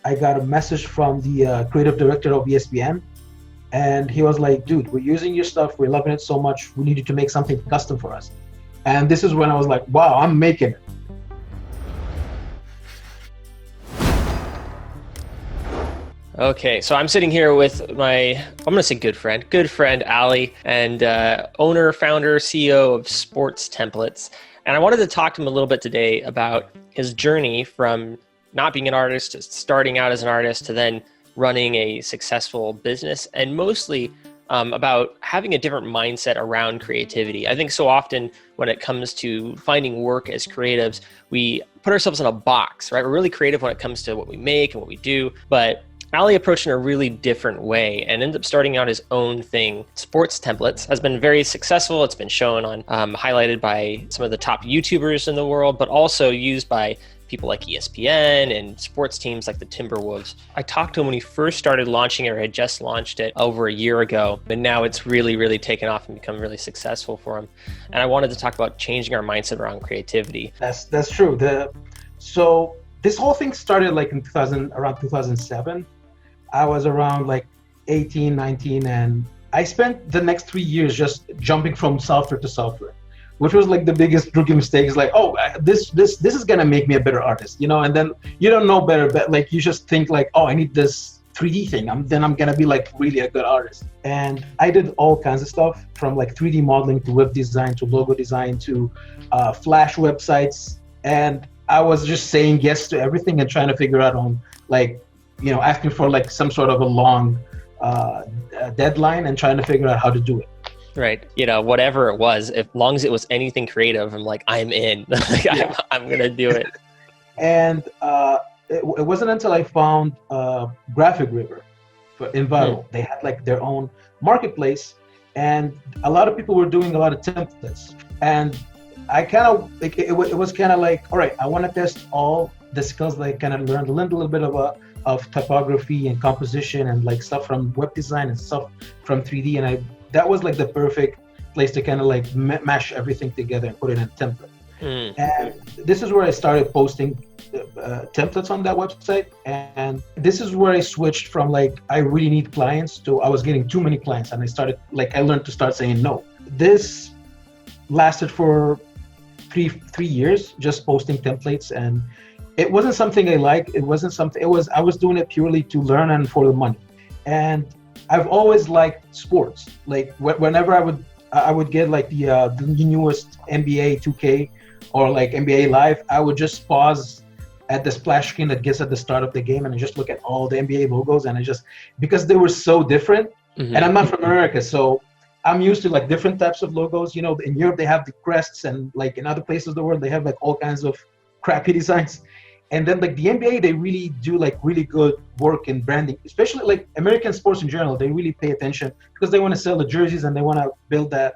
I got a message from the creative director of ESPN, and he was like, dude, we're using your stuff, we're loving it so much, we need you to make something custom for us. And this is when I was like, wow, I'm making it. Okay, so I'm sitting here with my, I'm going to say good friend, Ali, and owner, founder, CEO of Sports Templates. And I wanted to talk to him a little bit today about his journey from not being an artist to starting out as an artist to then running a successful business, and mostly about having a different mindset around creativity. I think so often when it comes to finding work as creatives, we put ourselves in a box, right? We're really creative when it comes to what we make and what we do, but Ali approached in a really different way and ended up starting out his own thing. Sports Templates has been very successful. It's been shown on, highlighted by some of the top YouTubers in the world, but also used by people like ESPN and sports teams like the Timberwolves. I talked to him when he first started launching it, or had just launched it over a year ago, but now it's really, really taken off and become really successful for him. And I wanted to talk about changing our mindset around creativity. That's true. So this whole thing started like in around 2007. I was around like 18, 19, and I spent the next 3 years just jumping from software to software, which was like the biggest rookie mistake. Is like, oh, this is gonna make me a better artist, you know? And then you don't know better, but like you just think like, oh, I need this 3D thing. Then I'm gonna be like really a good artist. And I did all kinds of stuff, from like 3D modeling to web design to logo design to Flash websites. And I was just saying yes to everything and trying to figure out on like, you know, asking for like some sort of a long deadline and trying to figure out how to do it. Right. You know, whatever it was, as long as it was anything creative, I'm like, I'm in. I'm going to do it. And it wasn't until I found Graphic River in Viral. They had like their own marketplace, and a lot of people were doing a lot of templates. And I kind of, like, it was kind of like, all right, I want to test all the skills that I kind of learned a little bit of typography and composition and like stuff from web design and stuff from 3D. And that was like the perfect place to kind of like mash everything together and put it in a template. And this is where I started posting templates on that website. And this is where I switched from like, I really need clients to I was getting too many clients. And I learned to start saying no. This lasted for three years, just posting templates. And it wasn't something I liked. I was doing it purely to learn and for the money. And I've always liked sports. Like whenever I would get like the newest NBA 2K or like NBA Live, I would just pause at the splash screen that gets at the start of the game and I just look at all the NBA logos, and because they were so different. And I'm not from America, so I'm used to like different types of logos. You know, in Europe they have the crests, and like in other places of the world they have like all kinds of crappy designs. And then like the NBA, they really do like really good work in branding, especially like American sports in general. They really pay attention because they want to sell the jerseys and they want to build that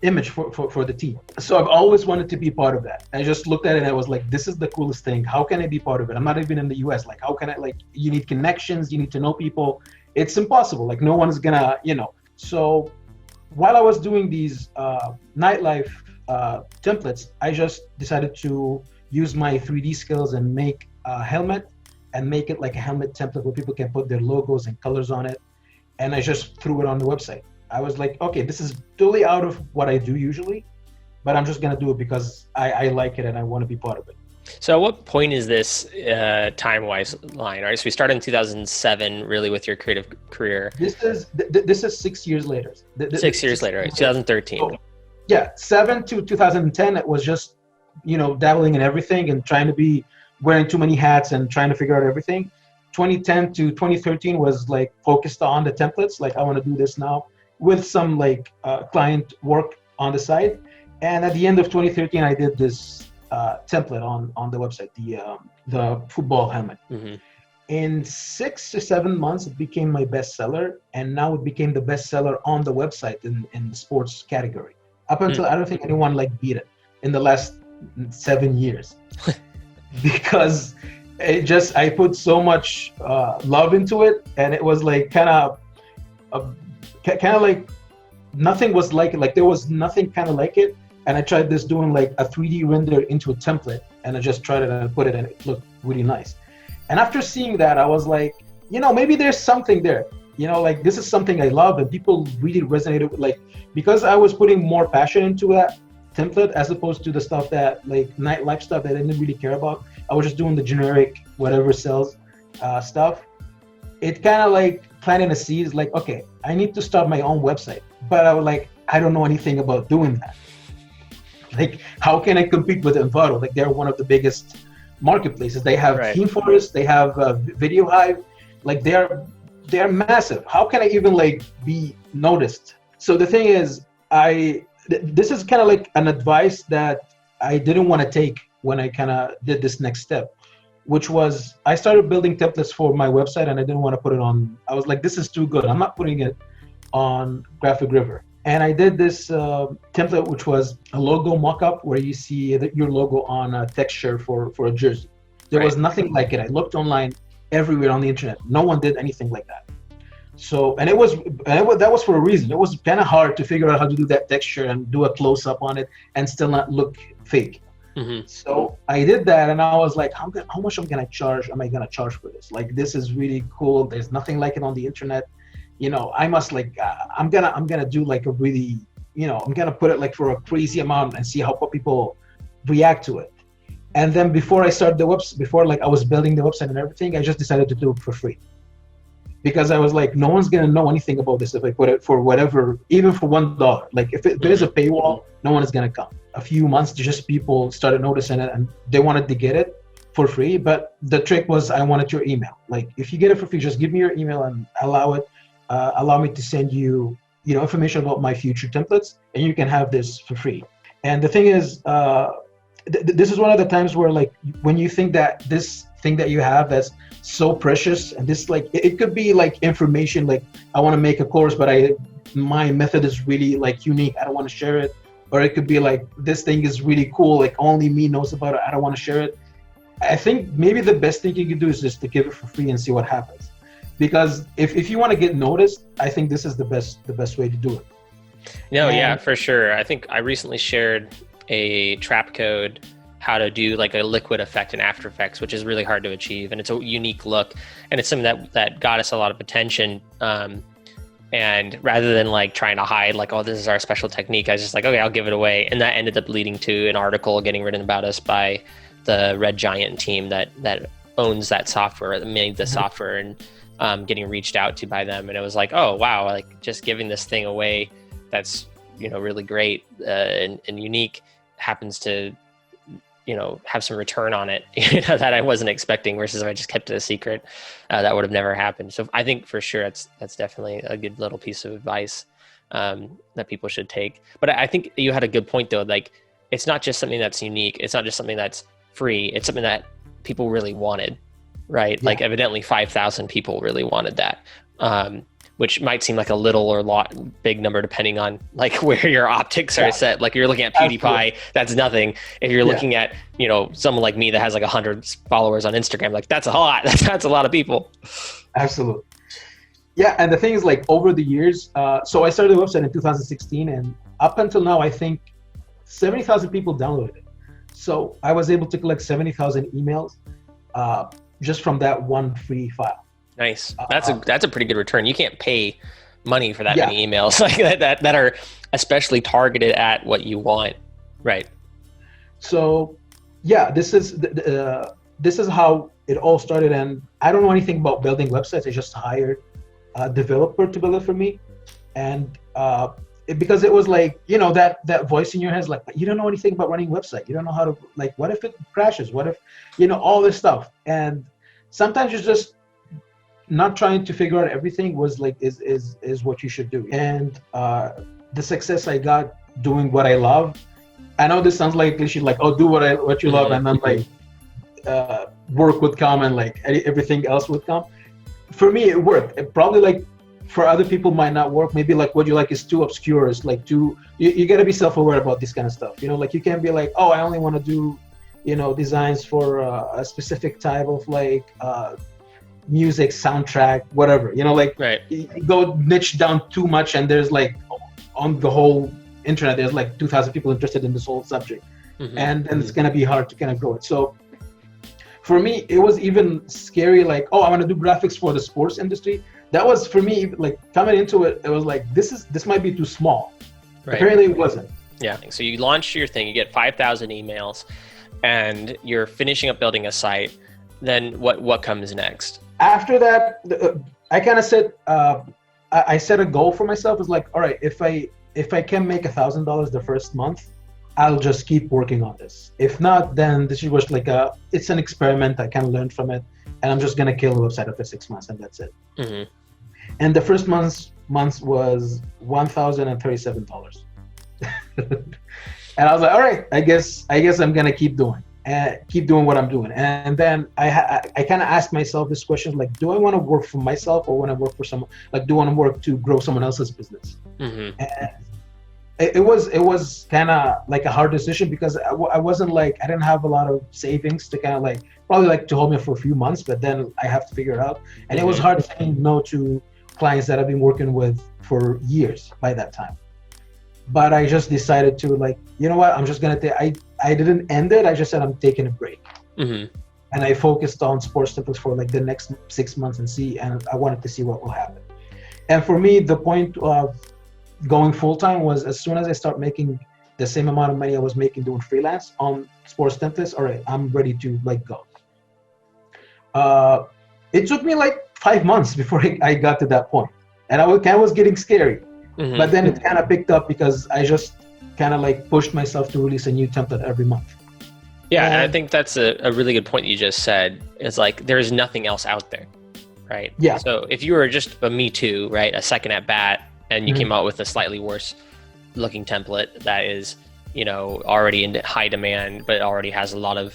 image for the team. So I've always wanted to be part of that. I just looked at it and I was like, this is the coolest thing. How can I be part of it? I'm not even in the US. Like, how can I, like, you need connections, you need to know people. It's impossible. Like no one's gonna, you know. So while I was doing these nightlife templates, I just decided to use my 3D skills and make a helmet and make it like a helmet template where people can put their logos and colors on it. And I just threw it on the website. I was like, okay, this is totally out of what I do usually, but I'm just going to do it because I like it and I want to be part of it. So at what point is this Timewise line? All right, so we started in 2007 really with your creative career. This is 6 years later. 6 years later, right? 2013. So, yeah, 7 to 2010, it was just, you know, dabbling in everything and trying to be wearing too many hats and trying to figure out everything. 2010 to 2013 was like focused on the templates. Like I want to do this now with some like client work on the side. And at the end of 2013, I did this template on the website, the football helmet. In 6 to 7 months, it became my bestseller. And now it became the bestseller on the website in the sports category. Up until I don't think anyone like beat it in the last 7 years. Because I put so much love into it, and it was like kind of like nothing was like it. Like there was nothing kind of like it. And I tried doing like a 3D render into a template, and I just tried it and I put it, and it looked really nice. And after seeing that, I was like, maybe there's something there. Like this is something I love, and people really resonated with, like, because I was putting more passion into that template as opposed to the stuff that, like, nightlife stuff that I didn't really care about. I was just doing the generic whatever sells stuff. It kind of like planting a seed, like, okay, I need to start my own website, but I don't know anything about doing that. Like, how can I compete with Envato? Like, they're one of the biggest marketplaces. They have Right. Team Forest, they have Video Hive, like they're massive. How can I even like be noticed? So the thing is, this is kind of like an advice that I didn't want to take when I kind of did this next step, which was I started building templates for my website, and I didn't want to put it on. I was like, this is too good. I'm not putting it on Graphic River. And I did this template, which was a logo mockup where you see your logo on a texture for a jersey. There was nothing like it. I looked online everywhere on the internet. No one did anything like that. So, that was for a reason. It was kind of hard to figure out how to do that texture and do a close up on it and still not look fake. Mm-hmm. So I did that, and I was like, how much am I gonna charge for this? Like, this is really cool. There's nothing like it on the internet. I must like, I'm gonna do like a really, I'm gonna put it like for a crazy amount and see how people react to it. And then before I started the website, before like I was building the website and everything, I just decided to do it for free. Because I was like, no one's gonna know anything about this if I put it for whatever, even for $1. Like, if there is a paywall, no one is gonna come. A few months, just people started noticing it, and they wanted to get it for free. But the trick was, I wanted your email. Like, if you get it for free, just give me your email and allow me to send you, information about my future templates, and you can have this for free. And the thing is, this is one of the times where, like, when you think that this thing that you have that's so precious, and this, like, it could be like information, like, I want to make a course, but my method is really like unique, I don't want to share it. Or it could be like, this thing is really cool, like only me knows about it, I don't want to share it. I think maybe the best thing you can do is just to give it for free and see what happens. Because if you want to get noticed, I think this is the best way to do it. No, yeah, for sure. I think I recently shared a trap code, how to do like a liquid effect in After Effects, which is really hard to achieve. And it's a unique look. And it's something that got us a lot of attention. And rather than like trying to hide like, oh, this is our special technique, I was just like, okay, I'll give it away. And that ended up leading to an article getting written about us by the Red Giant team that owns that software, that made the software, and getting reached out to by them. And it was like, oh, wow, like just giving this thing away that's, really great and unique happens to, have some return on it, that I wasn't expecting, versus if I just kept it a secret, that would have never happened. So I think for sure that's definitely a good little piece of advice that people should take. But I think you had a good point though. Like, it's not just something that's unique. It's not just something that's free. It's something that people really wanted, right? Yeah. Like evidently 5,000 people really wanted that. Which might seem like a little or big number depending on like where your optics are set. Like, you're looking at PewDiePie, absolutely, that's nothing. If you're looking at, someone like me that has like 100 followers on Instagram, like that's a lot. That's a lot of people. Absolutely. Yeah, and the thing is, like, over the years, so I started the website in 2016, and up until now, I think 70,000 people downloaded it. So I was able to collect 70,000 emails just from that one free file. Nice. That's a pretty good return. You can't pay money for that many emails like that are especially targeted at what you want, right? So, yeah, this is how it all started. And I don't know anything about building websites. I just hired a developer to build it for me, and because it was like, that voice in your head is like, you don't know anything about running a website. You don't know how to, like, what if it crashes? What if, all this stuff. And sometimes you're just not trying to figure out everything is what you should do. And the success I got doing what I love, I know this sounds like cliche, like, oh, do what you love, and then like work would come, and like everything else would come. For me, it worked. It probably, like, for other people might not work. Maybe like what you like is too obscure. It's like you got to be self-aware about this kind of stuff. Like, you can't be like, oh, I only want to do, designs for a specific type of like music, soundtrack, whatever, right. You go niche down too much, and there's like, on the whole internet, there's like 2,000 people interested in this whole subject. And it's going to be hard to kind of grow it. So For me, it was even scary, like, oh, I want to do graphics for the sports industry. That was, for me, like, coming into it, it was like, this might be too small. Right. Apparently it wasn't. Yeah. So you launch your thing, you get 5,000 emails, and you're finishing up building a site. Then what comes next? After that, I kind of said, I set a goal for myself. It's like, all right, if I can make $1,000 the first month, I'll just keep working on this. If not, then this was like it's an experiment. I can learn from it, and I'm just gonna kill the website after 6 months, and that's it. Mm-hmm. And the first month was $1,037, and I was like, all right, I guess I'm gonna keep doing what I'm doing. And then I kind of asked myself this question, like, do I want to work for myself or want to work for someone? Like, do I want to work to grow someone else's business? Mm-hmm. And it was kind of like a hard decision, because I wasn't like, I didn't have a lot of savings to kind of like, probably like to hold me for a few months, but then I have to figure it out. And it was hard saying no to clients that I've been working with for years by that time. But I just decided to, like, you know what, I'm just going to I didn't end it. I just said I'm taking a break. Mm-hmm. And I focused on sports templates for like the next 6 months and I wanted to see what will happen. And for me, the point of going full-time was, as soon as I start making the same amount of money I was making doing freelance on sports templates, all right, I'm ready to like go. It took me like 5 months before I got to that point. And I was getting scary. Mm-hmm. But then it kind of picked up, because I just kind of like pushed myself to release a new template every month. Yeah, and I think that's a really good point that you just said. Is like, there's nothing else out there, right? Yeah. So if you were just a Me Too, right, a second at bat, and you came out with a slightly worse looking template that is, already in high demand, but already has a lot of,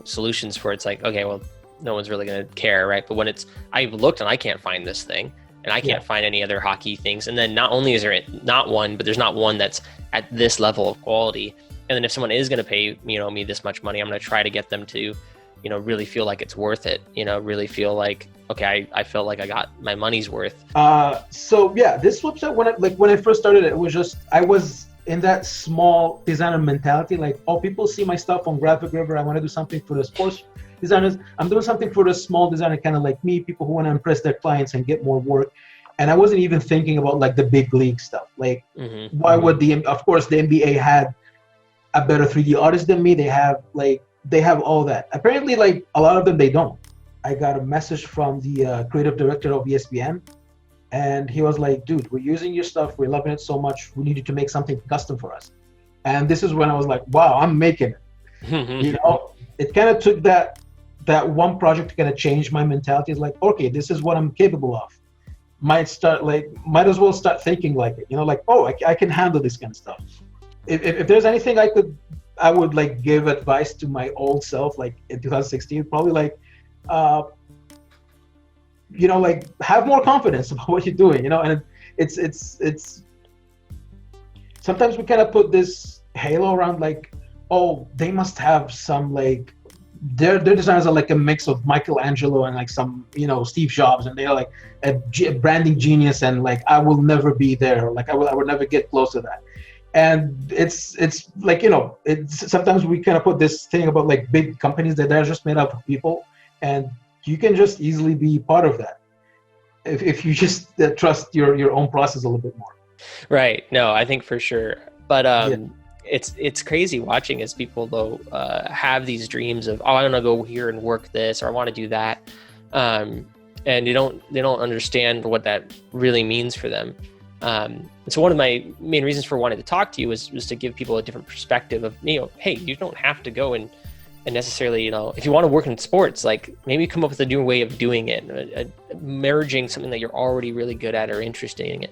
solutions for it, it's like, okay, well, no one's really going to care, right? But when I've looked and I can't find this thing, and I can't find any other hockey things. And then not only is there not one, but there's not one that's at this level of quality. And then if someone is going to pay, me this much money, I'm going to try to get them to, really feel like it's worth it. Really feel like, okay, I felt like I got my money's worth. So yeah, this website, when I first started, it was just, I was in that small designer mentality, like, oh, people see my stuff on Graphic River. I want to do something for the sports designers. I'm doing something for the small designer, kind of like me, people who want to impress their clients and get more work. And I wasn't even thinking about like the big league stuff. Like, why would of course the NBA had a better 3D artist than me. They have all that. Apparently, like, a lot of them, they don't. I got a message from the creative director of ESPN, and he was like, dude, we're using your stuff. We're loving it so much. We need you to make something custom for us. And this is when I was like, wow, I'm making it. It kind of took that one project to kind of change my mentality. It's like, okay, this is what I'm capable of. Might as well start thinking like it, like, oh, I can handle this kind of stuff. If there's anything I would like give advice to my old self, like in 2016, probably like, like, have more confidence about what you're doing, and it's sometimes we kind of put this halo around, like, oh, they must have some, like, their designers are like a mix of Michelangelo and like some, Steve Jobs, and they're like a branding genius, and like, I will never be there. Like, I would never get close to that. And it's like, it's sometimes we kind of put this thing about like big companies that they're just made up of people, and you can just easily be part of that if you just trust your own process a little bit more. Right. No, I think for sure. But it's crazy watching as people though have these dreams of, oh, I want to go here and work this, or I want to do that, and they don't understand what that really means for them. And so one of my main reasons for wanting to talk to you was to give people a different perspective of, hey, you don't have to go and necessarily, if you want to work in sports, like, maybe come up with a new way of doing it, merging something that you're already really good at or interested in.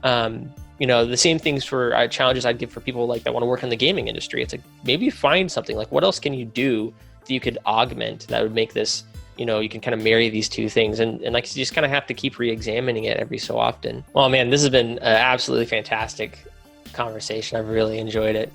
The same things for challenges I'd give for people like that want to work in the gaming industry. It's like, maybe find something like, what else can you do that you could augment that would make this, you can kind of marry these two things, and like, you just kind of have to keep re-examining it every so often. Well, man, this has been an absolutely fantastic conversation. I've really enjoyed it.